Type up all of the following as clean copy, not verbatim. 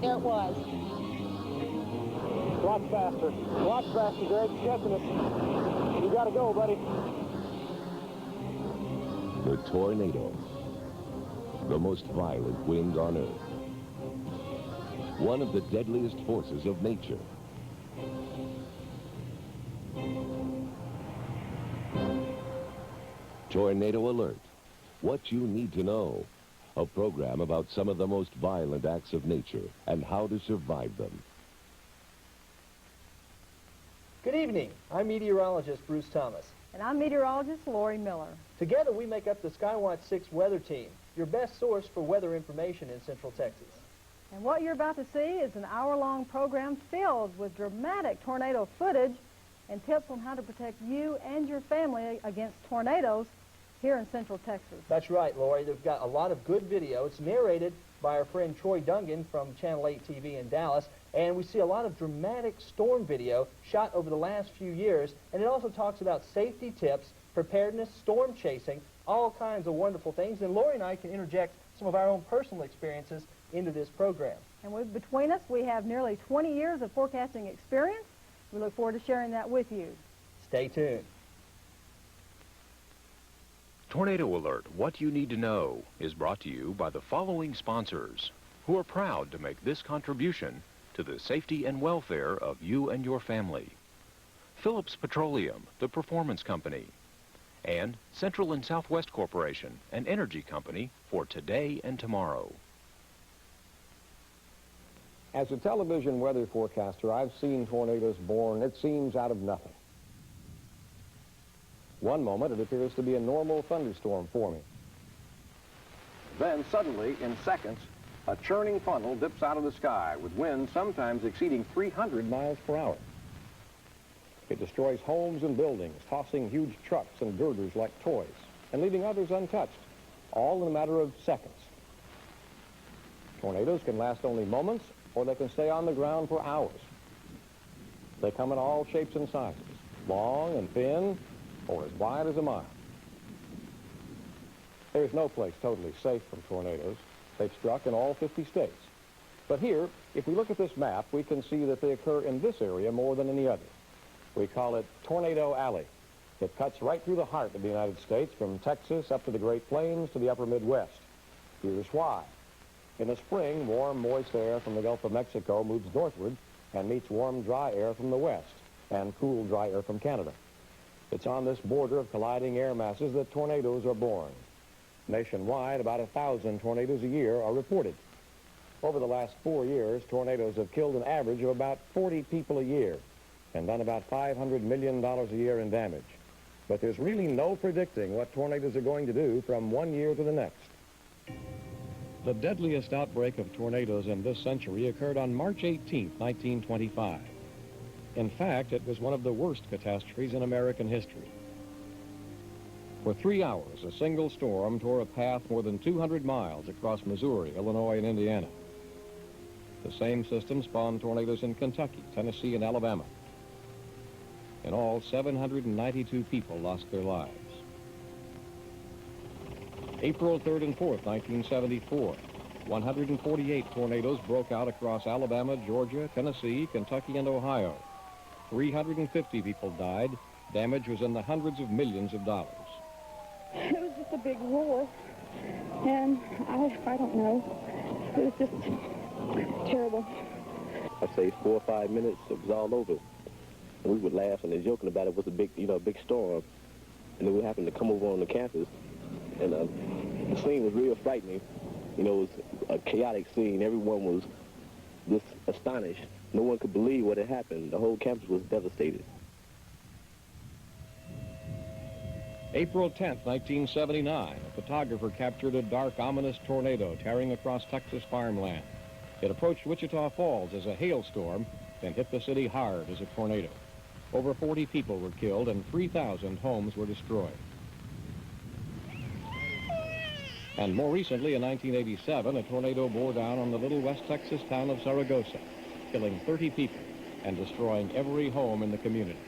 There it was. Watch faster. Watch faster, Greg. Catching us. You gotta go, buddy. The tornado. The most violent wind on Earth. One of the deadliest forces of nature. Tornado Alert. What you need to know. A program about some of the most violent acts of nature and how to survive them. Good evening. I'm meteorologist Bruce Thomas. And I'm meteorologist Lori Miller. Together we make up the Skywatch 6 weather team, your best source for weather information in Central Texas. And what you're about to see is an hour-long program filled with dramatic tornado footage and tips on how to protect you and your family against tornadoes here in Central Texas. That's right, Lori. They've got a lot of good video. It's narrated by our friend Troy Dungan from Channel 8 TV in Dallas. And we see a lot of dramatic storm video shot over the last few years. And it also talks about safety tips, preparedness, storm chasing, all kinds of wonderful things. And Lori and I can interject some of our own personal experiences into this program. And between us, we have nearly 20 years of forecasting experience. We look forward to sharing that with you. Stay tuned. Tornado Alert, What You Need to Know, is brought to you by the following sponsors, who are proud to make this contribution to the safety and welfare of you and your family. Phillips Petroleum, the performance company, and Central and Southwest Corporation, an energy company for today and tomorrow. As a television weather forecaster, I've seen tornadoes born, it seems, out of nothing. One moment, it appears to be a normal thunderstorm forming. Then, suddenly, in seconds, a churning funnel dips out of the sky with winds sometimes exceeding 300 miles per hour. It destroys homes and buildings, tossing huge trucks and girders like toys, and leaving others untouched, all in a matter of seconds. Tornadoes can last only moments, or they can stay on the ground for hours. They come in all shapes and sizes, long and thin, or as wide as a mile. There's no place totally safe from tornadoes. They've struck in all 50 states. But here, if we look at this map, we can see that they occur in this area more than any other. We call it Tornado Alley. It cuts right through the heart of the United States, from Texas up to the Great Plains to the upper Midwest. Here's why. In the spring, warm, moist air from the Gulf of Mexico moves northward and meets warm, dry air from the west and cool, dry air from Canada. It's on this border of colliding air masses that tornadoes are born. Nationwide, about 1,000 tornadoes a year are reported. Over the last 4 years, tornadoes have killed an average of about 40 people a year and done about $500 million a year in damage. But there's really no predicting what tornadoes are going to do from one year to the next. The deadliest outbreak of tornadoes in this century occurred on March 18, 1925. In fact, it was one of the worst catastrophes in American history. For 3 hours, a single storm tore a path more than 200 miles across Missouri, Illinois, and Indiana. The same system spawned tornadoes in Kentucky, Tennessee, and Alabama. In all, 792 people lost their lives. April 3rd and 4th, 1974, 148 tornadoes broke out across Alabama, Georgia, Tennessee, Kentucky, and Ohio. 350 people died. Damage was in the hundreds of millions of dollars. It was just a big roar, and I don't know. It was just terrible. I'd say 4 or 5 minutes, it was all over. And we were laughing and joking about it. Was a big, big storm. And then we happened to come over on the campus, and the scene was real frightening. It was a chaotic scene. Everyone was just astonished. No one could believe what had happened. The whole campus was devastated. April 10th, 1979, a photographer captured a dark, ominous tornado tearing across Texas farmland. It approached Wichita Falls as a hailstorm, then hit the city hard as a tornado. Over 40 people were killed and 3,000 homes were destroyed. And more recently, in 1987, a tornado bore down on the little West Texas town of Zaragoza, killing 30 people and destroying every home in the community.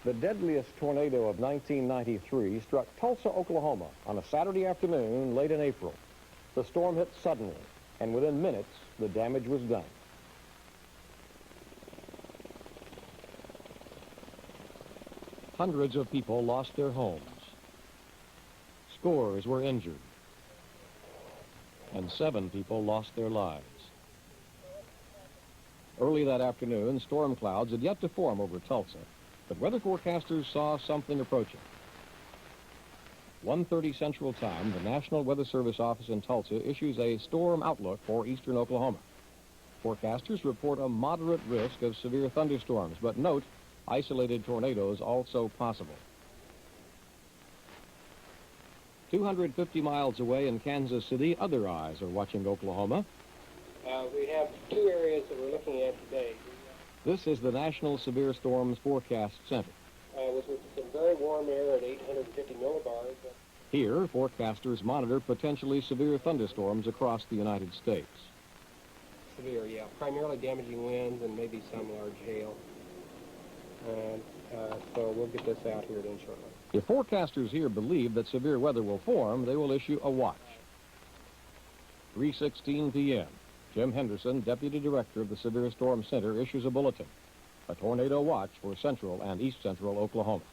The deadliest tornado of 1993 struck Tulsa, Oklahoma on a Saturday afternoon late in April. The storm hit suddenly, and within minutes, the damage was done. Hundreds of people lost their homes. Scores were injured. And 7 people lost their lives. Early that afternoon, storm clouds had yet to form over Tulsa, but weather forecasters saw something approaching. 1:30 Central Time, the National Weather Service office in Tulsa issues a storm outlook for eastern Oklahoma. Forecasters report a moderate risk of severe thunderstorms, but note isolated tornadoes also possible. 250 miles away in Kansas City, other eyes are watching Oklahoma. We have 2 areas that we're looking at today. This is the National Severe Storms Forecast Center. With some very warm air at 850 millibars. Here, forecasters monitor potentially severe thunderstorms across the United States. Severe, yeah. Primarily damaging winds and maybe some large hail. So we'll get this out here then shortly. If forecasters here believe that severe weather will form, they will issue a watch. 3:16 p.m. Jim Henderson, Deputy Director of the Severe Storm Center, issues a bulletin. A tornado watch for central and east central Oklahoma.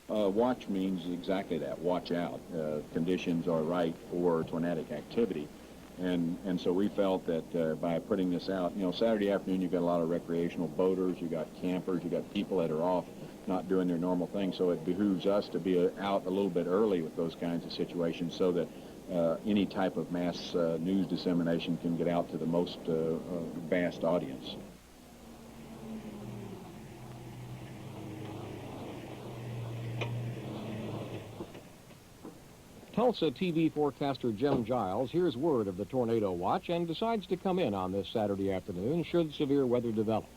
Watch means exactly that, watch out. Conditions are right for tornadic activity. And so we felt that by putting this out, you know, Saturday afternoon you've got a lot of recreational boaters, you've got campers, you've got people that are off not doing their normal thing, so it behooves us to be out a little bit early with those kinds of situations so that any type of mass news dissemination can get out to the most vast audience. Tulsa TV forecaster Jim Giles hears word of the tornado watch and decides to come in on this Saturday afternoon should severe weather develop.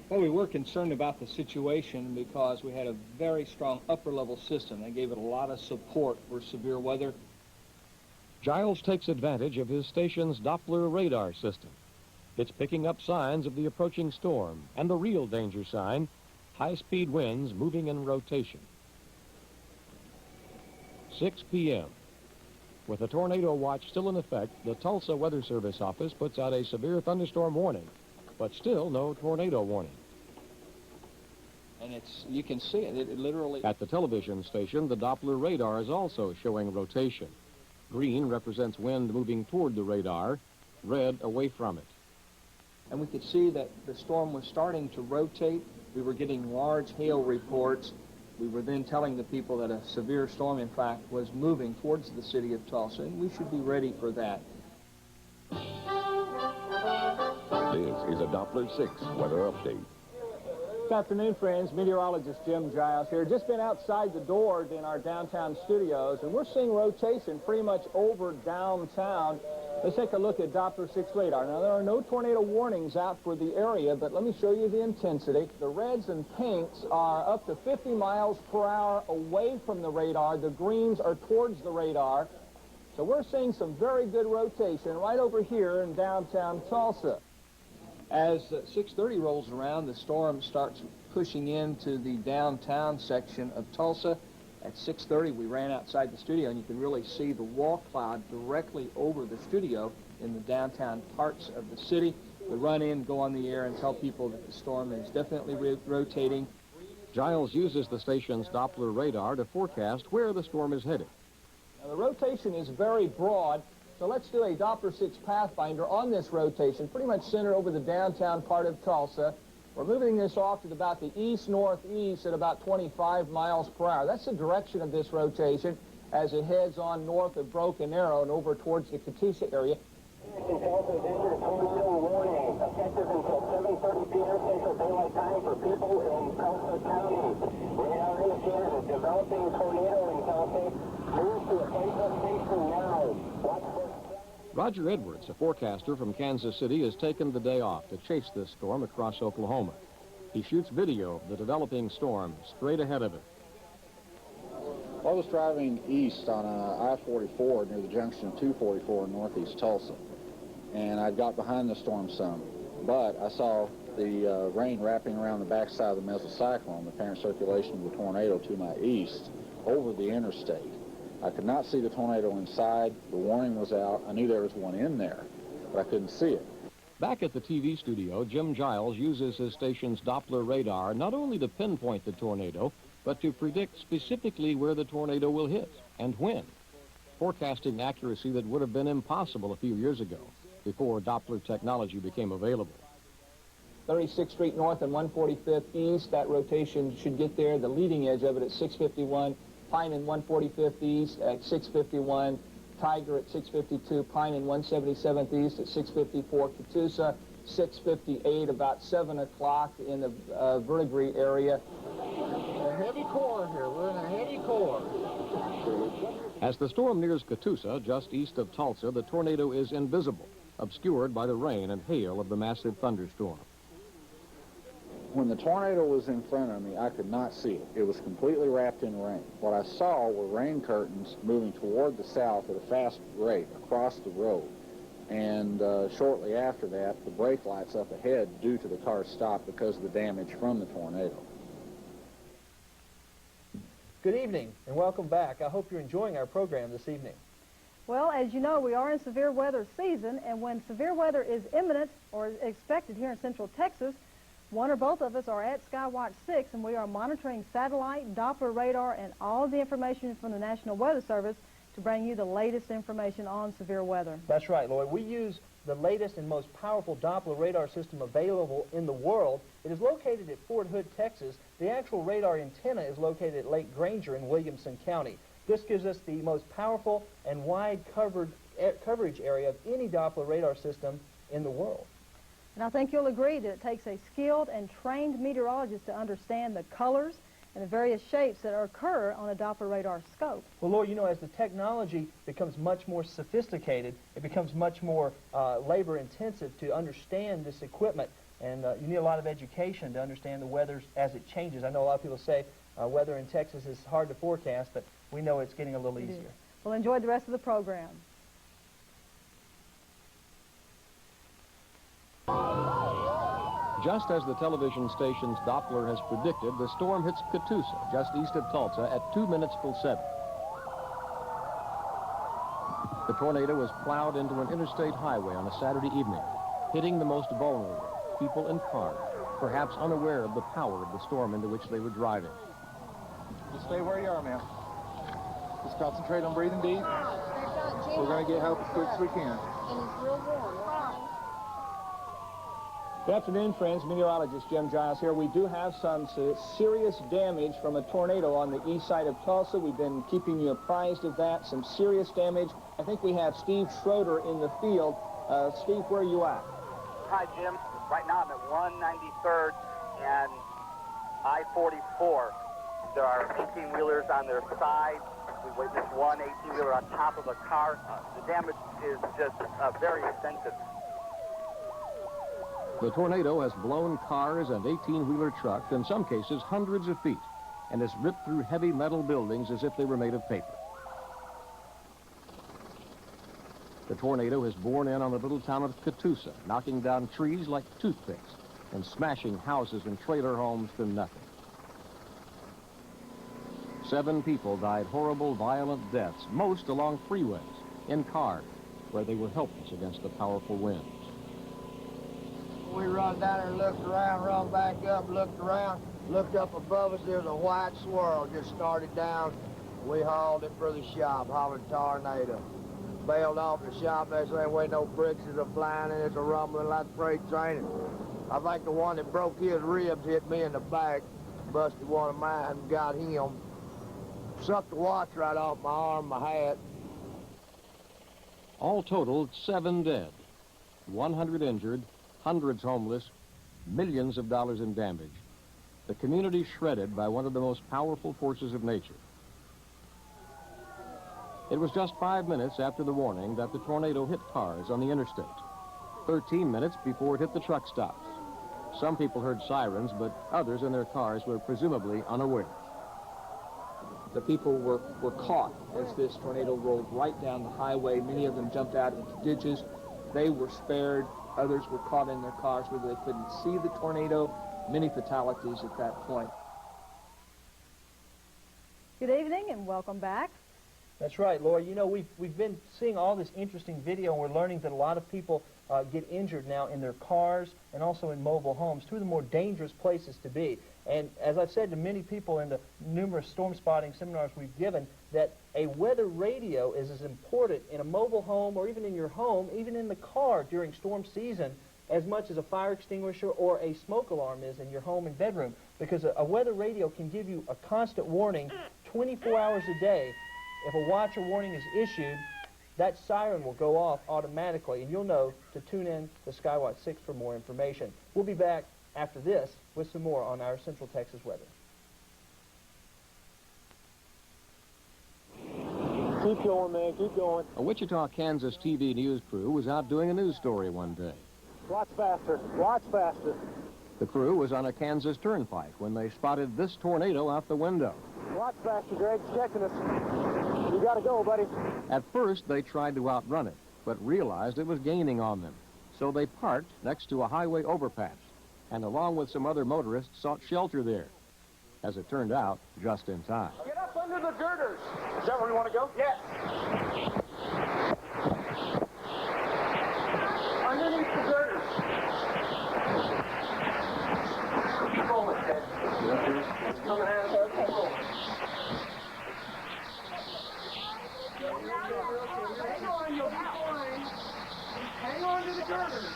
Well, we were concerned about the situation because we had a very strong upper-level system that gave it a lot of support for severe weather. Giles takes advantage of his station's Doppler radar system. It's picking up signs of the approaching storm and the real danger sign, high-speed winds moving in rotation. 6 p.m. With the tornado watch still in effect, the Tulsa Weather Service office puts out a severe thunderstorm warning, but still no tornado warning. And you can see it, it literally... At the television station, the Doppler radar is also showing rotation. Green represents wind moving toward the radar, red away from it. And we could see that the storm was starting to rotate. We were getting large hail reports. We were then telling the people that a severe storm, in fact, was moving towards the city of Tulsa, and we should be ready for that. This is a Doppler 6 weather update. Good afternoon, friends. Meteorologist Jim Giles here. Just been outside the door in our downtown studios, and we're seeing rotation pretty much over downtown. Let's take a look at Doppler 6 radar. Now, there are no tornado warnings out for the area, but let me show you the intensity. The reds and pinks are up to 50 miles per hour away from the radar. The greens are towards the radar. So we're seeing some very good rotation right over here in downtown Tulsa. As 6:30 rolls around, the storm starts pushing into the downtown section of Tulsa. At 6:30, we ran outside the studio, and you can really see the wall cloud directly over the studio in the downtown parts of the city. We run in, go on the air, and tell people that the storm is definitely rotating. Giles uses the station's Doppler radar to forecast where the storm is headed. Now, the rotation is very broad, so let's do a Doppler 6 pathfinder on this rotation, pretty much centered over the downtown part of Tulsa. We're moving this off to about the east-northeast at about 25 miles per hour. That's the direction of this rotation as it heads on north of Broken Arrow and over towards the Catoosa area. Tulsa is issued a tornado warning, effective until 7:30 p.m. Central Daylight Time for people in Tulsa County. Radar indicated a developing tornado in Tulsa. Move to a central station now. Watch for... Roger Edwards, a forecaster from Kansas City, has taken the day off to chase this storm across Oklahoma. He shoots video of the developing storm straight ahead of it. I was driving east on I-44 near the junction of 244 in northeast Tulsa, and I got behind the storm some, but I saw the rain wrapping around the backside of the mesocyclone, the parent circulation of the tornado, to my east over the interstate. I could not see the tornado inside. The warning was out. I knew there was one in there, but I couldn't see it. Back at the TV studio, Jim Giles uses his station's Doppler radar not only to pinpoint the tornado, but to predict specifically where the tornado will hit and when. Forecasting accuracy that would have been impossible a few years ago, before Doppler technology became available. 36th Street North and 145th East, that rotation should get there, the leading edge of it at 651, Pine and 145th East at 651, Tiger at 652, Pine and 177th East at 654, Catoosa 658, about 7 o'clock in the verdigris area. A heavy core here, we're in a heavy core. As the storm nears Catoosa, just east of Tulsa, the tornado is invisible, obscured by the rain and hail of the massive thunderstorm. When the tornado was in front of me, I could not see it. It was completely wrapped in rain. What I saw were rain curtains moving toward the south at a fast rate across the road. And shortly after that, the brake lights up ahead due to the car's stop because of the damage from the tornado. Good evening and welcome back. I hope you're enjoying our program this evening. Well, as you know, we are in severe weather season, and when severe weather is imminent or expected here in Central Texas, one or both of us are at Skywatch 6, and we are monitoring satellite, Doppler radar, and all of the information from the National Weather Service to bring you the latest information on severe weather. That's right, Lloyd. We use the latest and most powerful Doppler radar system available in the world. It is located at Fort Hood, Texas. The actual radar antenna is located at Lake Granger in Williamson County. This gives us the most powerful and wide coverage area of any Doppler radar system in the world. And I think you'll agree that it takes a skilled and trained meteorologist to understand the colors and the various shapes that occur on a Doppler radar scope. Well, Lord, you know, as the technology becomes much more sophisticated, it becomes much more labor-intensive to understand this equipment. And you need a lot of education to understand the weather as it changes. I know a lot of people say weather in Texas is hard to forecast, but we know it's getting a little easier. Well, enjoy the rest of the program. Just as the television station's Doppler has predicted, the storm hits Catoosa, just east of Tulsa, at 2 minutes till 7. The tornado was plowed into an interstate highway on a Saturday evening, hitting the most vulnerable, people and cars, perhaps unaware of the power of the storm into which they were driving. Just stay where you are, ma'am. Just concentrate on breathing deep. We're going to get help as quick as we can. And it's real warm. Good afternoon, friends. Meteorologist Jim Giles here. We do have some serious damage from a tornado on the east side of Tulsa. We've been keeping you apprised of that. Some serious damage. I think we have Steve Schroeder in the field. Steve, where are you at? Hi, Jim. Right now I'm at 193rd and I-44. There are 18-wheelers on their side. We witnessed one 18-wheeler on top of a car. The damage is just very extensive. The tornado has blown cars and 18-wheeler trucks, in some cases hundreds of feet, and has ripped through heavy metal buildings as if they were made of paper. The tornado has borne in on the little town of Catoosa, knocking down trees like toothpicks and smashing houses and trailer homes to nothing. 7 people died horrible, violent deaths, most along freeways, in cars, where they were helpless against the powerful winds. We run down there and looked around, run back up, looked around, looked up above us. There's a white swirl just started down. We hauled it for the shop, hollered tornado. Bailed off the shop. They say, wait, no bricks is a flying and it's a rumbling like freight train. I think the one that broke his ribs hit me in the back, busted one of mine, got him. Sucked the watch right off my arm, my hat. All totaled, 7 dead, 100 injured, hundreds homeless, millions of dollars in damage. The community shredded by one of the most powerful forces of nature. It was just 5 minutes after the warning that the tornado hit cars on the interstate. 13 minutes before it hit the truck stops. Some people heard sirens, but others in their cars were presumably unaware. The people were caught as this tornado rolled right down the highway. Many of them jumped out into ditches. They were spared. Others were caught in their cars where they couldn't see the tornado. Many fatalities at that point. Good evening and welcome back. That's right, Laura. You know, we've been seeing all this interesting video, and we're learning that a lot of people get injured now in their cars and also in mobile homes, two of the more dangerous places to be. And as I've said to many people in the numerous storm spotting seminars we've given, that a weather radio is as important in a mobile home or even in your home, even in the car during storm season, as much as a fire extinguisher or a smoke alarm is in your home and bedroom, because a weather radio can give you a constant warning 24 hours a day. If a watch or warning is issued, that siren will go off automatically, and you'll know to tune in to Skywatch 6 for more information. We'll be back after this with some more on our Central Texas weather. Keep going, man. Keep going. A Wichita, Kansas TV news crew was out doing a news story one day. Lots faster. Lots faster. The crew was on a Kansas turnpike when they spotted this tornado out the window. Lots faster, Greg. It's checking us. You gotta go, buddy. At first, they tried to outrun it, but realized it was gaining on them. So they parked next to a highway overpass, and along with some other motorists, sought shelter there. As it turned out, just in time. Get up under the girders. Is that where you want to go? Yes. Underneath the girders. Keep rolling, Ted. It's coming out of there. Keep rolling. Hang on, you'll be fine. Hang on to the girders.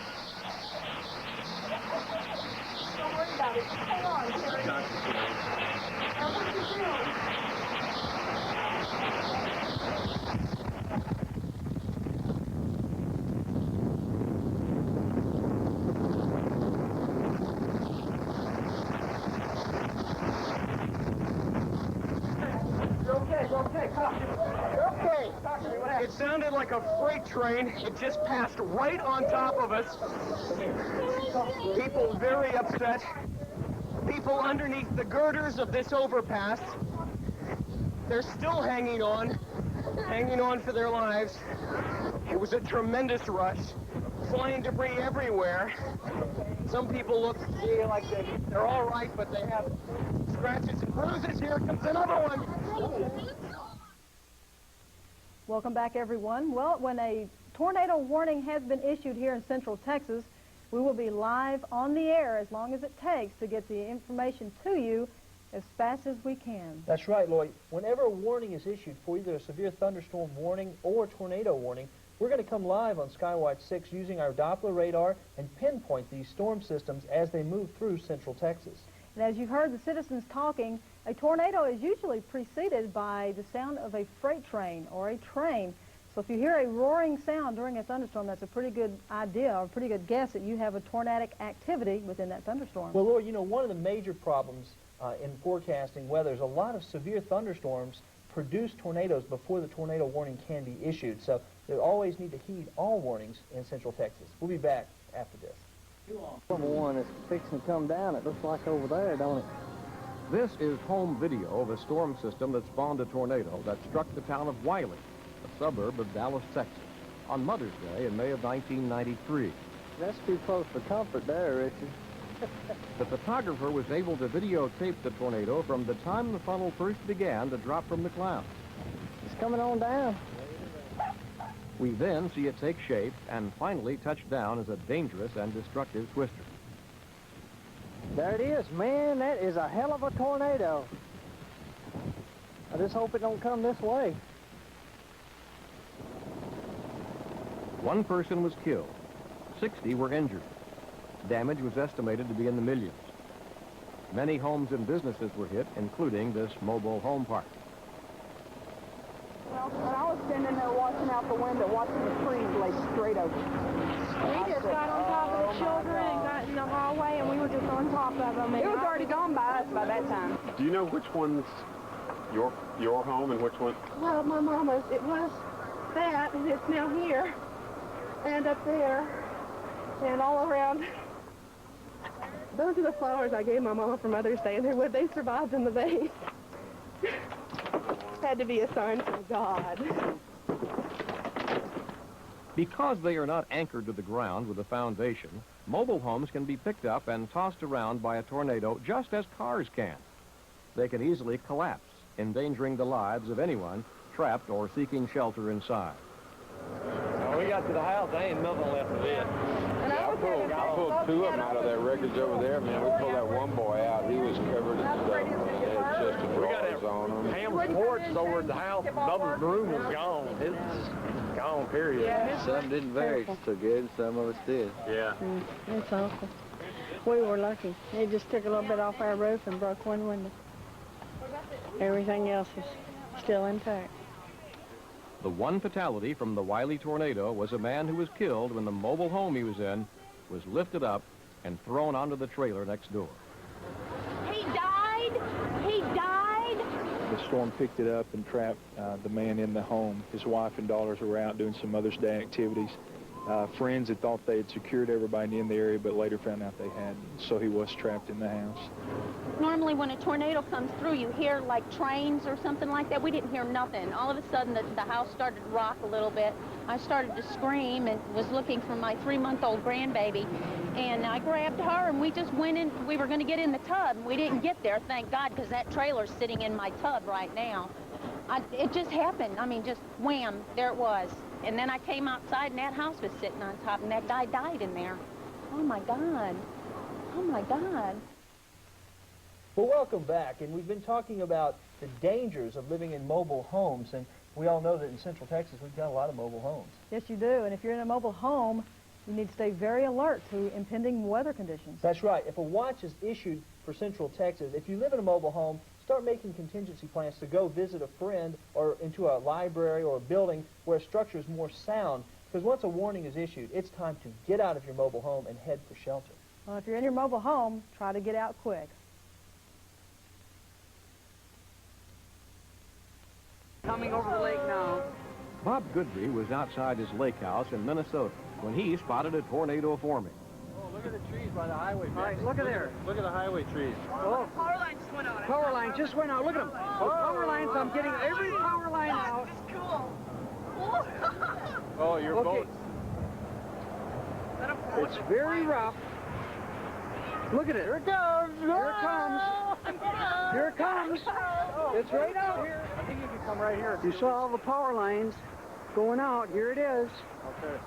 Don't worry about it. Hang on, Terry. Now, what are you doing? It sounded like a freight train. It just passed right on top of us. People very upset. People underneath the girders of this overpass. They're still hanging on for their lives. It was a tremendous rush. Flying debris everywhere. Some people look like they're all right, but they have scratches and bruises. Here comes another one. Welcome back, everyone. Well, when a tornado warning has been issued here in Central Texas, we will be live on the air as long as it takes to get the information to you as fast as we can. That's right, Lloyd. Whenever a warning is issued for either a severe thunderstorm warning or tornado warning, we're going to come live on Skywatch 6 using our Doppler radar and pinpoint these storm systems as they move through Central Texas. And as you've heard the citizens talking, a tornado is usually preceded by the sound of a freight train or a train. So if you hear a roaring sound during a thunderstorm, that's a pretty good idea or a pretty good guess that you have a tornadic activity within that thunderstorm. Well, Laura, you know, one of the major problems in forecasting weather is a lot of severe thunderstorms produce tornadoes before the tornado warning can be issued. So they always need to heed all warnings in Central Texas. We'll be back after this. Number one is fixing to come down. It looks like over there, don't it? This is home video of a storm system that spawned a tornado that struck the town of Wiley, a suburb of Dallas, Texas, on Mother's Day in May of 1993. That's too close for comfort there, Richard. The photographer was able to videotape the tornado from the time the funnel first began to drop from the clouds. It's coming on down. We then see it take shape and finally touch down as a dangerous and destructive twister. There it is. Man, that is a hell of a tornado. I just hope it don't come this way. One person was killed. 60 were injured. Damage was estimated to be in the millions. Many homes and businesses were hit, including this mobile home park. Well, and I was standing there watching out the window, watching the trees lay straight over. We just got on top of the children and got in the hallway, and we were just on top of them. It was already gone by us by that time. Do you know which one's your home and which one? Well, my mama's, it was that, and it's now here, and up there, and all around. Those are the flowers I gave my mama for Mother's Day, and they survived in the vase. Had to be a sign from God. Because they are not anchored to the ground with a foundation, mobile homes can be picked up and tossed around by a tornado just as cars can. They can easily collapse, endangering the lives of anyone trapped or seeking shelter inside. When we got to the house, there ain't nothing left of it. I pulled two of them out of their wreckage over there, man. We pulled that one boy out. He was covered in stuff. They had chest of drawers on him. Ham's porch is over at the house. Bubba's room is gone. It's gone, period. Some didn't vary so good, some of us did. Yeah. It's awful. We were lucky. They just took a little bit off our roof and broke one window. Everything else is still intact. The one fatality from the Wiley tornado was a man who was killed when the mobile home he was in was lifted up and thrown onto the trailer next door. He died! He died! The storm picked it up and trapped the man in the home. His wife and daughters were out doing some Mother's Day activities. Friends had thought they had secured everybody in the area, but later found out they hadn't, so he was trapped in the house. Normally when a tornado comes through, you hear like trains or something like that. We didn't hear nothing. All of a sudden, the house started to rock a little bit. I started to scream and was looking for my 3-month-old grandbaby. And I grabbed her, and we just went in. We were going to get in the tub, and we didn't get there, thank God, because that trailer's sitting in my tub right now. It just happened. I mean, just wham, there it was. And then I came outside, and that house was sitting on top, and that guy died in there. Oh, my God. Oh, my God. Well, welcome back, and we've been talking about the dangers of living in mobile homes, and we all know that in Central Texas we've got a lot of mobile homes. Yes, you do. And if you're in a mobile home, you need to stay very alert to impending weather conditions. That's right. If a watch is issued for Central Texas, if you live in a mobile home, start making contingency plans to go visit a friend or into a library or a building where a structure is more sound, because once a warning is issued, it's time to get out of your mobile home and head for shelter. Well, if you're in your mobile home, try to get out quick. Coming over the lake now. Bob Goodby was outside his lake house in Minnesota when he spotted a tornado forming. Oh, look at the trees by the highway. All right, look at there. Look at the highway trees. Oh, power line just went out. Power line just went out. Look at them. Power lines, I'm getting every power line out. This is cool. Oh, your boat. It's very rough. Look at it. Here it goes. Here it comes. Here it comes. It's right out here. I think you can come right here. You saw all the power lines going out. Here it is. Okay.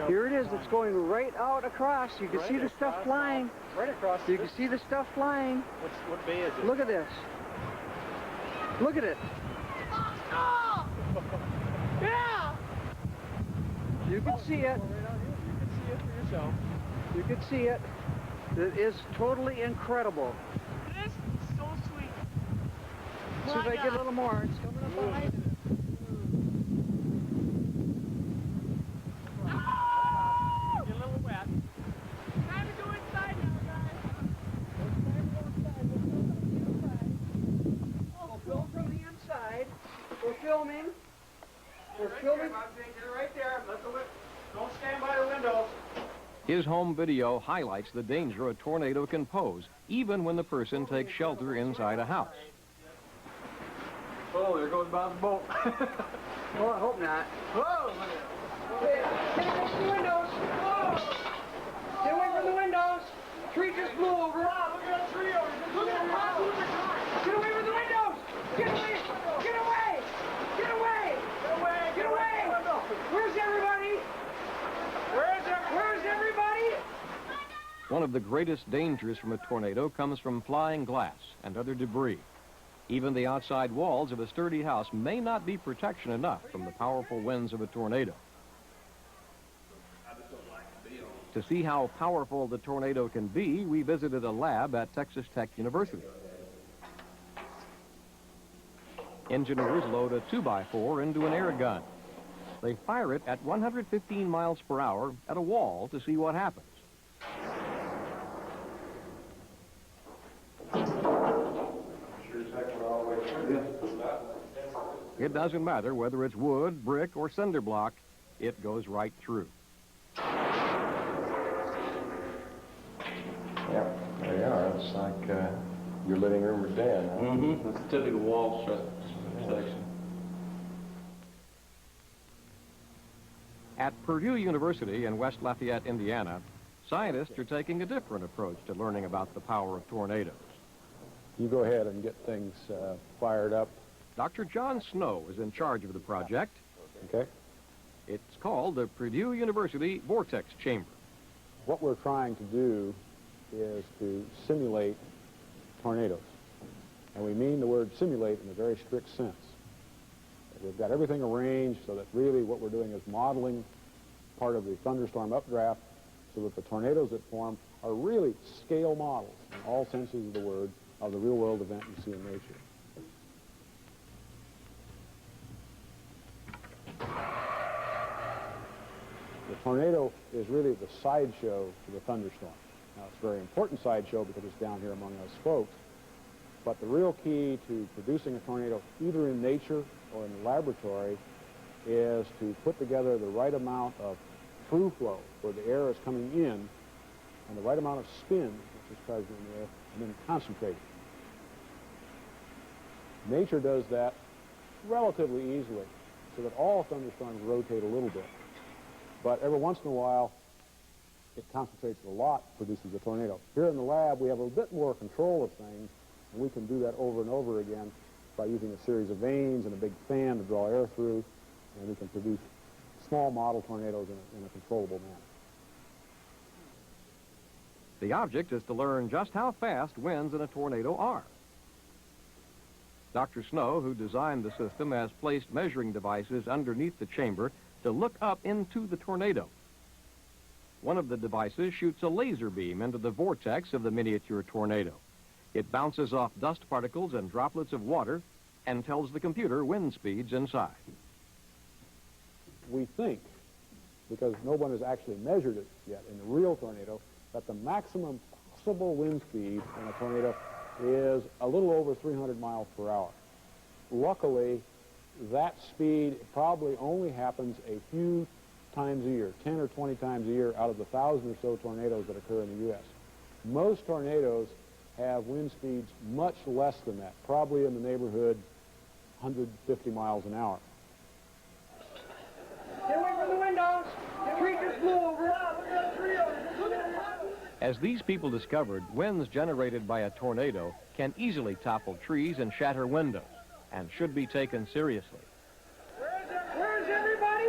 Here it is. It's going right out across. You can see the stuff flying. Right across. You can see the stuff flying. What bay is it? Look at this. Look at it. Oh! Yeah! You can see it. You can see it for yourself. You can see it. It is totally incredible. This is so sweet. As soon as I get a little more, it's coming up behind it. Get a little wet. Time to go inside now, guys. We'll film from the inside. We're filming. We're filming. Get right there. Don't stand by the windows. His home video highlights the danger a tornado can pose, even when the person takes shelter inside a house. Oh, there goes Bob's boat. Oh, I hope not. Whoa! Okay, get away from the windows. Whoa! Get away from the windows. Tree just blew over. Look at that tree over there. Look at that. Get away from the windows. Get away. Get away. Get away. Get away. Get away. Where's everybody? Where's everybody? One of the greatest dangers from a tornado comes from flying glass and other debris. Even the outside walls of a sturdy house may not be protection enough from the powerful winds of a tornado. To see how powerful the tornado can be, we visited a lab at Texas Tech University. Engineers load a 2x4 into an air gun. They fire it at 115 miles per hour at a wall to see what happens. It doesn't matter whether it's wood, brick, or cinder block, it goes right through. Yeah, there you are. It's like your living room or den. Huh? Mm-hmm. It's a typical wall section. At Purdue University in West Lafayette, Indiana, scientists are taking a different approach to learning about the power of tornadoes. You go ahead and get things fired up Dr. John Snow is in charge of the project. Okay. It's called the Purdue University Vortex Chamber. What we're trying to do is to simulate tornadoes. And we mean the word simulate in a very strict sense. We've got everything arranged so that really what we're doing is modeling part of the thunderstorm updraft so that the tornadoes that form are really scale models in all senses of the word of the real-world event you see in nature. The tornado is really the sideshow to the thunderstorm. Now, it's a very important sideshow because it's down here among us folks, but the real key to producing a tornado, either in nature or in the laboratory, is to put together the right amount of through flow where the air is coming in and the right amount of spin, which is present in the air, and then concentrate it. Nature does that relatively easily so that all thunderstorms rotate a little bit. But every once in a while, it concentrates a lot, produces a tornado. Here in the lab, we have a bit more control of things, and we can do that over and over again by using a series of vanes and a big fan to draw air through, and we can produce small model tornadoes in a controllable manner. The object is to learn just how fast winds in a tornado are. Dr. Snow, who designed the system, has placed measuring devices underneath the chamber to look up into the tornado. One of the devices shoots a laser beam into the vortex of the miniature tornado. It bounces off dust particles and droplets of water and tells the computer wind speeds inside. We think, because no one has actually measured it yet in the real tornado, that the maximum possible wind speed in a tornado is a little over 300 miles per hour. Luckily, that speed probably only happens a few times a year, 10 or 20 times a year out of the 1,000 or so tornadoes that occur in the U.S. Most tornadoes have wind speeds much less than that, probably in the neighborhood 150 miles an hour. Get away from the windows! The tree just blew over! As these people discovered, winds generated by a tornado can easily topple trees and shatter windows, and should be taken seriously. Where's everybody?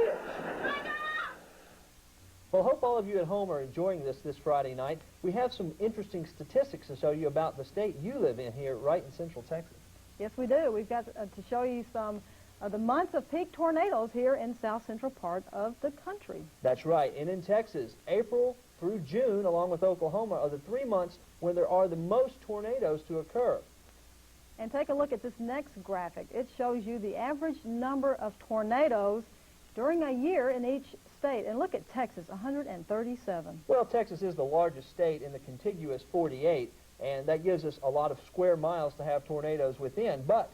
Well, I hope all of you at home are enjoying this Friday night. We have some interesting statistics to show you about the state you live in here right in Central Texas. Yes, we do. We've got to show you some of the months of peak tornadoes here in south central part of the country. That's right. And in Texas, April through June, along with Oklahoma, are the 3 months when there are the most tornadoes to occur. And take a look at this next graphic. It shows you the average number of tornadoes during a year in each state. And look at Texas, 137. Well, Texas is the largest state in the contiguous 48, and that gives us a lot of square miles to have tornadoes within. But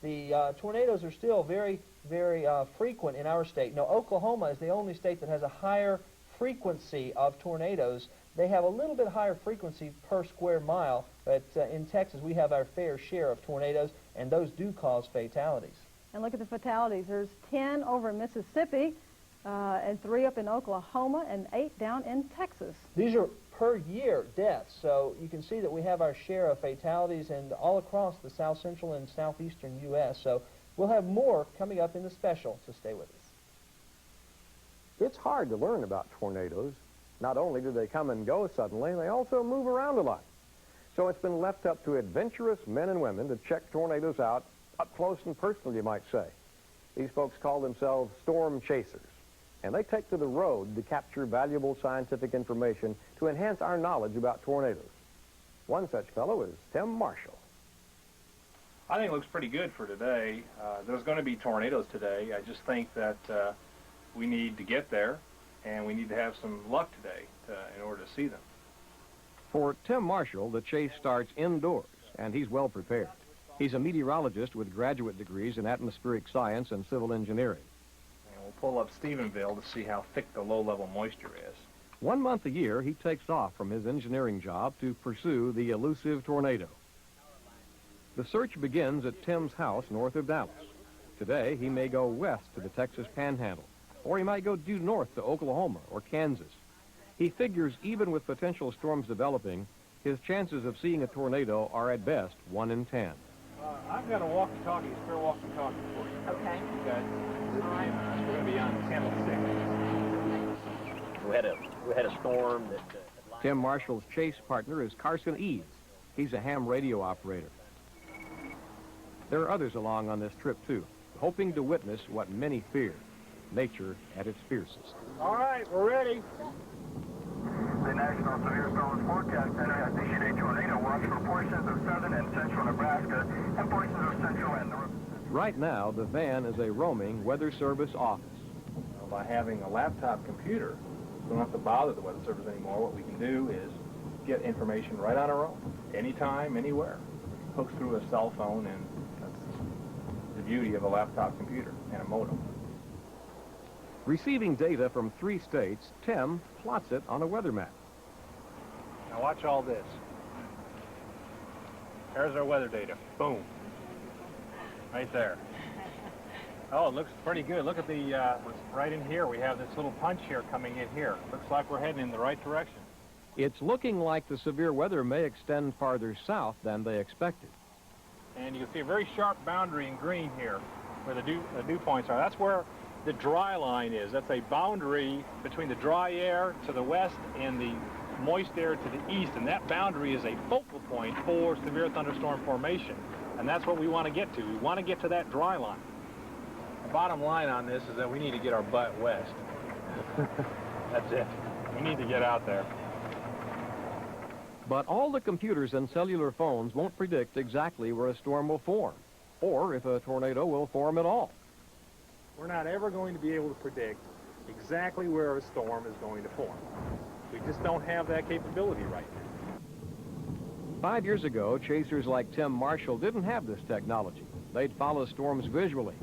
the tornadoes are still very, very frequent in our state. Now, Oklahoma is the only state that has a higher frequency of tornadoes. They have a little bit higher frequency per square mile, but in Texas we have our fair share of tornadoes, and those do cause fatalities. And look at the fatalities. There's 10 over in Mississippi, and 3 up in Oklahoma, and 8 down in Texas. These are per year deaths, so you can see that we have our share of fatalities and all across the south central and southeastern U.S. So we'll have more coming up in the special, so stay with us. It's hard to learn about tornadoes. Not only do they come and go suddenly, they also move around a lot. So it's been left up to adventurous men and women to check tornadoes out up close and personal, you might say. These folks call themselves storm chasers, and they take to the road to capture valuable scientific information to enhance our knowledge about tornadoes. One such fellow is Tim Marshall. I think it looks pretty good for today. There's going to be tornadoes today. I just think that we need to get there, and we need to have some luck today in order to see them. For Tim Marshall, the chase starts indoors, and he's well prepared. He's a meteorologist with graduate degrees in atmospheric science and civil engineering. And we'll pull up Stephenville to see how thick the low-level moisture is. 1 month a year, he takes off from his engineering job to pursue the elusive tornado. The search begins at Tim's house north of Dallas. Today, he may go west to the Texas Panhandle, or he might go due north to Oklahoma or Kansas. He figures even with potential storms developing, his chances of seeing a tornado are at best 1 in 10. I've got a walkie-talkie, spare walkie-talkie for you. Okay. Okay. We're going to be on channel 6. We had a storm that... Tim Marshall's chase partner is Carson Eads. He's a ham radio operator. There are others along on this trip, too, hoping to witness what many fear, nature at its fiercest. All right, we're ready. The National Severe Storms Forecast Center has issued a tornado watch for portions of southern and central Nebraska and portions of central and north. Right now, the van is a roaming Weather Service office. By having a laptop computer, we don't have to bother the Weather Service anymore. What we can do is get information right on our own, anytime, anywhere. Hook through a cell phone, and that's the beauty of a laptop computer and a modem. Receiving data from 3 states, Tim plots it on a weather map. Now watch all this. There's our weather data. Boom. Right there. Oh, it looks pretty good. Look at the, right in here, we have this little punch here coming in here. Looks like we're heading in the right direction. It's looking like the severe weather may extend farther south than they expected. And you can see a very sharp boundary in green here where the dew points are. That's where the dry line is. That's a boundary between the dry air to the west and the moist air to the east, and that boundary is a focal point for severe thunderstorm formation, and that's what we want to get to. We want to get to that dry line. The bottom line on this is that we need to get our butt west. That's it. We need to get out there. But all the computers and cellular phones won't predict exactly where a storm will form, or if a tornado will form at all. We're not ever going to be able to predict exactly where a storm is going to form. We just don't have that capability right now. 5 years ago, chasers like Tim Marshall didn't have this technology. They'd follow storms visually.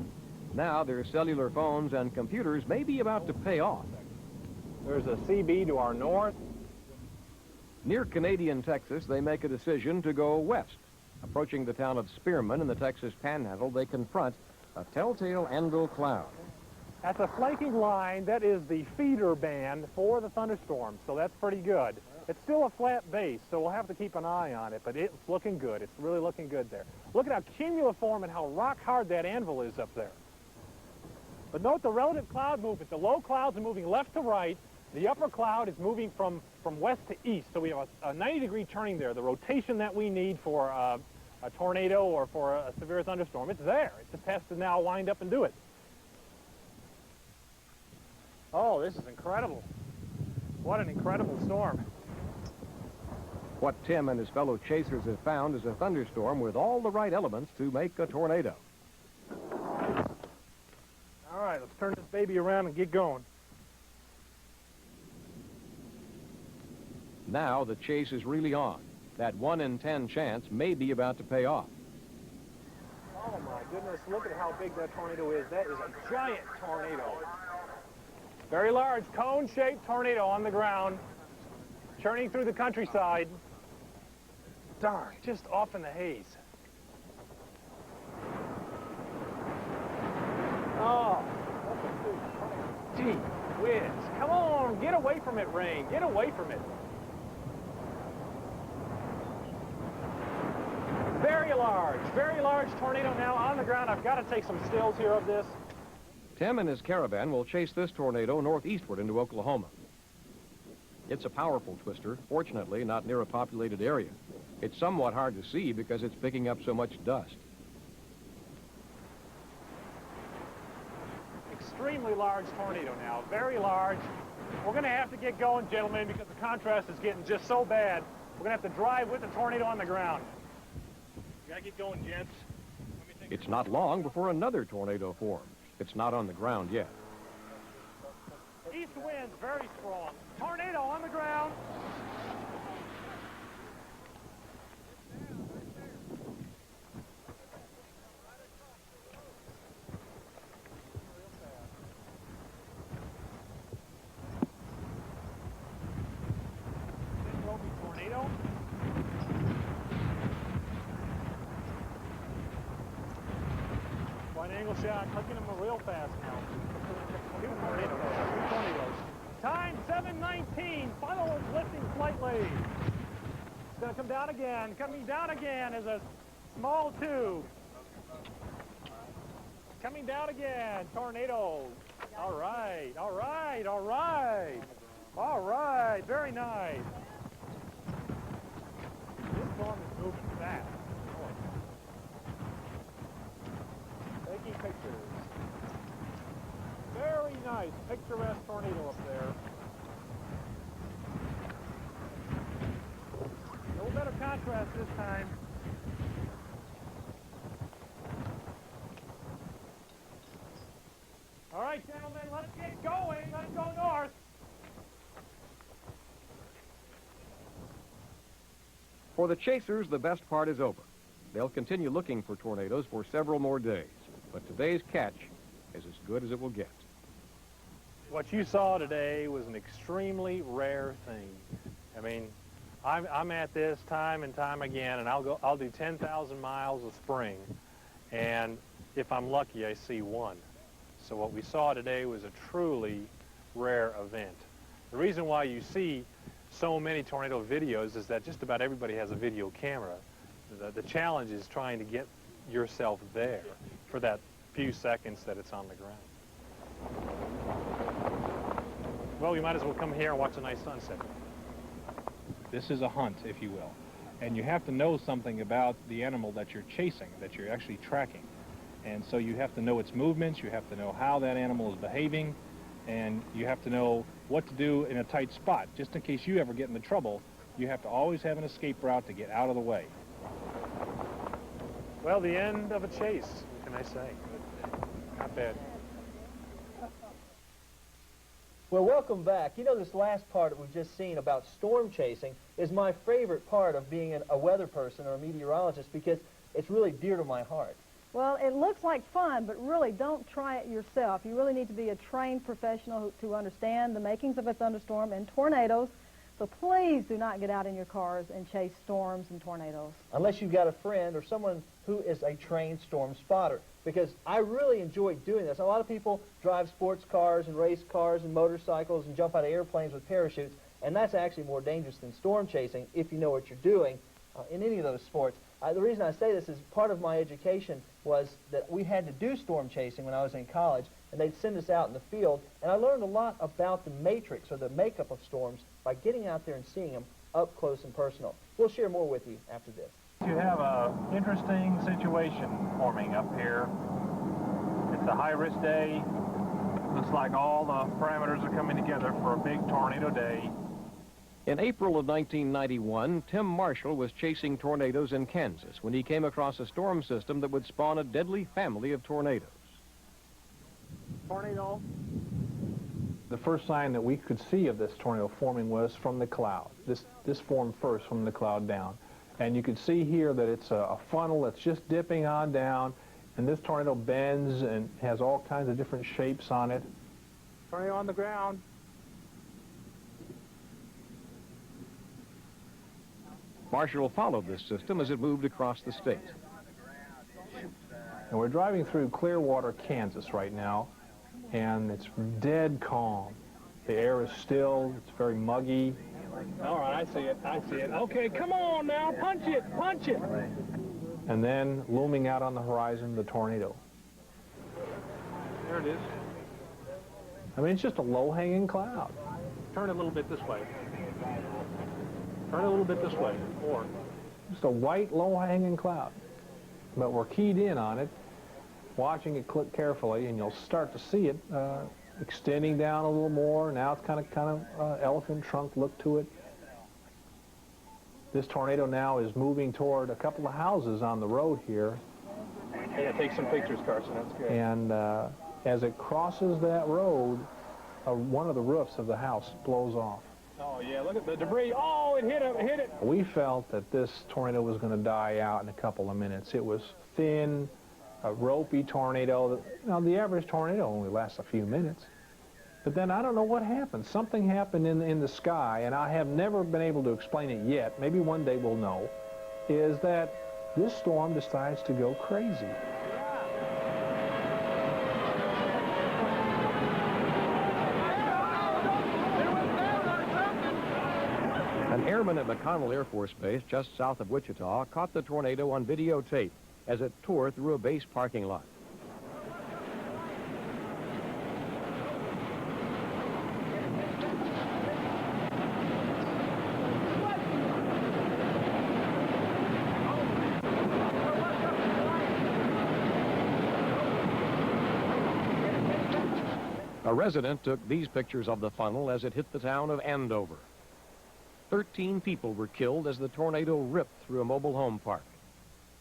Now their cellular phones and computers may be about to pay off. There's a CB to our north. Near Canadian Texas, they make a decision to go west. Approaching the town of Spearman in the Texas Panhandle, they confront a telltale Enfield cloud. That's a flanking line. That is the feeder band for the thunderstorm, so that's pretty good. It's still a flat base, so we'll have to keep an eye on it, but it's looking good. It's really looking good there. Look at how cumuliform and how rock hard that anvil is up there. But note the relative cloud movement. The low clouds are moving left to right. The upper cloud is moving from west to east, so we have a 90-degree turning there. The rotation that we need for a tornado or for a severe thunderstorm, it's there. It just has to now wind up and do it. Oh, this is incredible. What an incredible storm. What Tim and his fellow chasers have found is a thunderstorm with all the right elements to make a tornado. All right, let's turn this baby around and get going. Now the chase is really on. That 1 in 10 chance may be about to pay off. Oh my goodness, look at how big that tornado is. That is a giant tornado. Very large cone-shaped tornado on the ground, churning through the countryside. Darn, just off in the haze. Oh, gee whiz. Come on, get away from it, rain. Get away from it. Very large tornado now on the ground. I've got to take some stills here of this. Tim and his caravan will chase this tornado northeastward into Oklahoma. It's a powerful twister, fortunately not near a populated area. It's somewhat hard to see because it's picking up so much dust. Extremely large tornado now, very large. We're going to have to get going, gentlemen, because the contrast is getting just so bad. We're going to have to drive with the tornado on the ground. We got to get going, gents. It's not long before another tornado forms. It's not on the ground yet. East winds very strong. Tornado on the ground. Tornado. Wide angle shot, hooking them real fast now. Two tornadoes. Time 7:19. Funnel is lifting slightly. It's going to come down again. Coming down again as a small tube. Coming down again, tornadoes. All right, all right, all right. All right, very nice. This storm is moving fast. Taking pictures. Very nice, picturesque tornado up there. A little better contrast this time. All right, gentlemen, let's get going. Let's go north. For the chasers, the best part is over. They'll continue looking for tornadoes for several more days, but today's catch is as good as it will get. What you saw today was an extremely rare thing. I mean, I'm at this time and time again, and I'll do 10,000 miles of spring, and if I'm lucky, I see one. So what we saw today was a truly rare event. The reason why you see so many tornado videos is that just about everybody has a video camera. The challenge is trying to get yourself there for that few seconds that it's on the ground. Well, you might as well come here and watch a nice sunset. This is a hunt, if you will. And you have to know something about the animal that you're chasing, that you're actually tracking. And so you have to know its movements, you have to know how that animal is behaving, and you have to know what to do in a tight spot. Just in case you ever get into trouble, you have to always have an escape route to get out of the way. Well, the end of a chase, what can I say? Not bad. Well, welcome back. You know, this last part that we've just seen about storm chasing is my favorite part of being a weather person or a meteorologist because it's really dear to my heart. Well, it looks like fun, but really don't try it yourself. You really need to be a trained professional to understand the makings of a thunderstorm and tornadoes. So please do not get out in your cars and chase storms and tornadoes. Unless you've got a friend or someone who is a trained storm spotter. Because I really enjoy doing this. A lot of people drive sports cars and race cars and motorcycles and jump out of airplanes with parachutes, and that's actually more dangerous than storm chasing if you know what you're doing in any of those sports. The reason I say this is part of my education was that we had to do storm chasing when I was in college, and they'd send us out in the field, and I learned a lot about the matrix or the makeup of storms by getting out there and seeing them up close and personal. We'll share more with you after this. You have an interesting situation forming up here. It's a high-risk day. Looks like all the parameters are coming together for a big tornado day. In April of 1991, Tim Marshall was chasing tornadoes in Kansas when he came across a storm system that would spawn a deadly family of tornadoes. Tornado. The first sign that we could see of this tornado forming was from the cloud. This formed first from the cloud down. And you can see here that it's a funnel that's just dipping on down, and this tornado bends and has all kinds of different shapes on it. Tornado on the ground. Marshall followed this system as it moved across the state. And we're driving through Clearwater, Kansas right now, and it's dead calm. The air is still, it's very muggy. All right, I see it, I see it. Okay, come on now, punch it, punch it. And then, looming out on the horizon, the tornado. There it is. I mean, it's just a low-hanging cloud. Turn a little bit this way. Turn a little bit this way, more. Just a white, low-hanging cloud. But we're keyed in on it, watching it click carefully, and you'll start to see it extending down a little more. Now it's kind of elephant trunk look to it. This tornado now is moving toward a couple of houses on the road here. Yeah, take some pictures, Carson. That's good. And as it crosses that road, one of the roofs of the house blows off. Oh, yeah, look at the debris. Oh, it hit it, hit it. We felt that this tornado was going to die out in a couple of minutes. It was thin, a ropey tornado. Now, the average tornado only lasts a few minutes. But then I don't know what happened. Something happened in the sky, and I have never been able to explain it yet. Maybe one day we'll know, is that this storm decides to go crazy. An airman at McConnell Air Force Base just south of Wichita caught the tornado on videotape as it tore through a base parking lot. A resident took these pictures of the funnel as it hit the town of Andover. 13 people were killed as the tornado ripped through a mobile home park.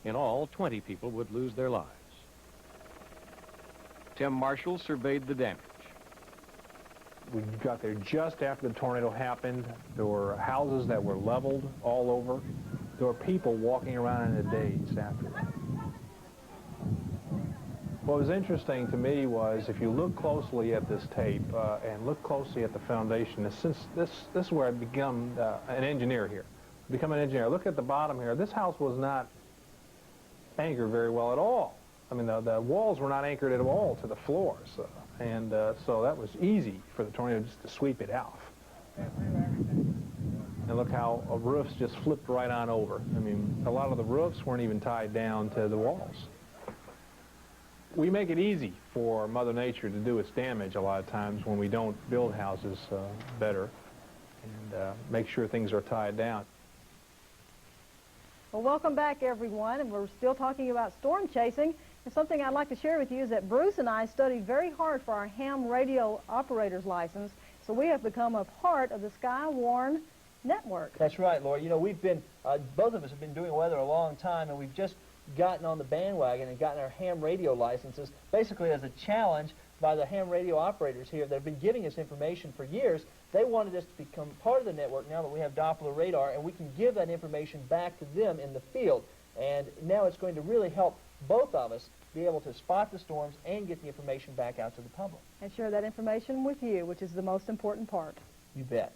In all, 20 people would lose their lives. Tim Marshall surveyed the damage. We got there just after the tornado happened. There were houses that were leveled all over. There were people walking around in a daze after that. What was interesting to me was if you look closely at this tape and look closely at the foundation, since this is where I become an engineer here. Become an engineer. Look at the bottom here. This house was not anchored very well at all. I mean, the walls were not anchored at all to the floors. So that was easy for the tornado just to sweep it off. And look how roofs just flipped right on over. I mean, a lot of the roofs weren't even tied down to the walls. We make it easy for Mother Nature to do its damage a lot of times when we don't build houses better and make sure things are tied down. Well, welcome back, everyone, and we're still talking about storm chasing. And something I'd like to share with you is that Bruce and I studied very hard for our ham radio operator's license, so we have become a part of the Skywarn network. That's right, Laura. You know, we've been, both of us have been doing weather a long time, and we've just gotten on the bandwagon and gotten our ham radio licenses, basically as a challenge by the ham radio operators here that have been giving us information for years. They wanted us to become part of the network now that we have Doppler radar, and we can give that information back to them in the field. And now it's going to really help both of us be able to spot the storms and get the information back out to the public. And share that information with you, which is the most important part. You bet.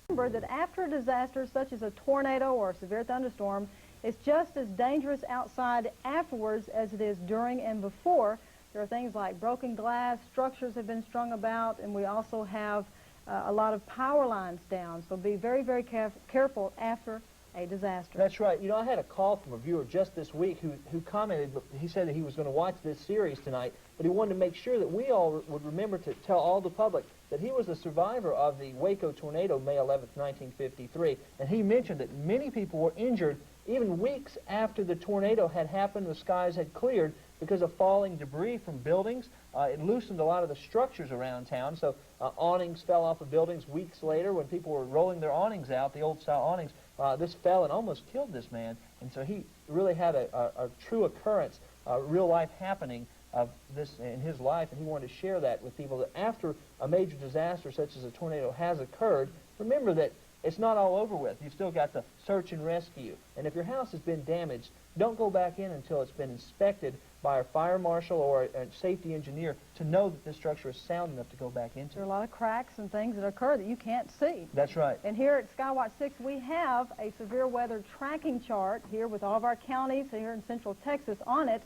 Remember that after a disaster such as a tornado or a severe thunderstorm, it's just as dangerous outside afterwards as it is during and before. There are things like broken glass, structures have been strung about, and we also have a lot of power lines down. So be very, very careful after a disaster. That's right. You know, I had a call from a viewer just this week who commented, he said that he was going to watch this series tonight, but he wanted to make sure that we all would remember to tell all the public that he was a survivor of the Waco tornado, May 11th, 1953, and he mentioned that many people were injured even weeks after the tornado had happened, the skies had cleared because of falling debris from buildings. It loosened a lot of the structures around town, so awnings fell off of buildings weeks later when people were rolling their awnings out, the old-style awnings. This fell and almost killed this man, and so he really had a true occurrence, a real-life happening of this in his life, and he wanted to share that with people, that after a major disaster such as a tornado has occurred, remember that it's not all over with. You've still got to search and rescue. And if your house has been damaged, don't go back in until it's been inspected by a fire marshal or a safety engineer to know that this structure is sound enough to go back into. There are a lot of cracks and things that occur that you can't see. That's right. And here at Skywatch 6, we have a severe weather tracking chart here with all of our counties here in Central Texas on it.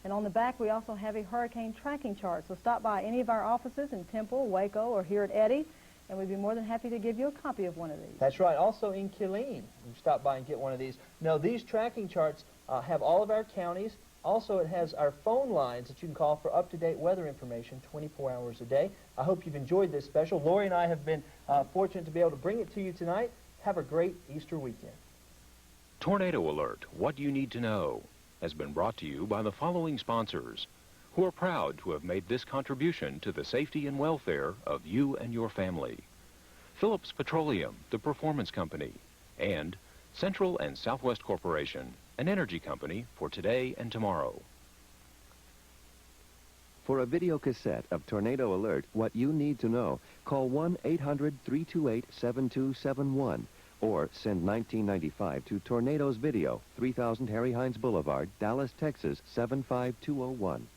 And on the back, we also have a hurricane tracking chart. So stop by any of our offices in Temple, Waco, or here at Eddy, and we'd be more than happy to give you a copy of one of these. That's right. Also in Killeen, you stop by and get one of these. Now, these tracking charts have all of our counties. Also, it has our phone lines that you can call for up-to-date weather information 24 hours a day. I hope you've enjoyed this special. Lori and I have been fortunate to be able to bring it to you tonight. Have a great Easter weekend. Tornado Alert, What You Need to Know, has been brought to you by the following sponsors, who are proud to have made this contribution to the safety and welfare of you and your family. Phillips Petroleum, the Performance Company, and Central and Southwest Corporation, an energy company for today and tomorrow. For a video cassette of Tornado Alert, What You Need to Know, call 1-800-328-7271 or send $19.95 to Tornadoes Video, 3000 Harry Hines Boulevard, Dallas, Texas, 75201.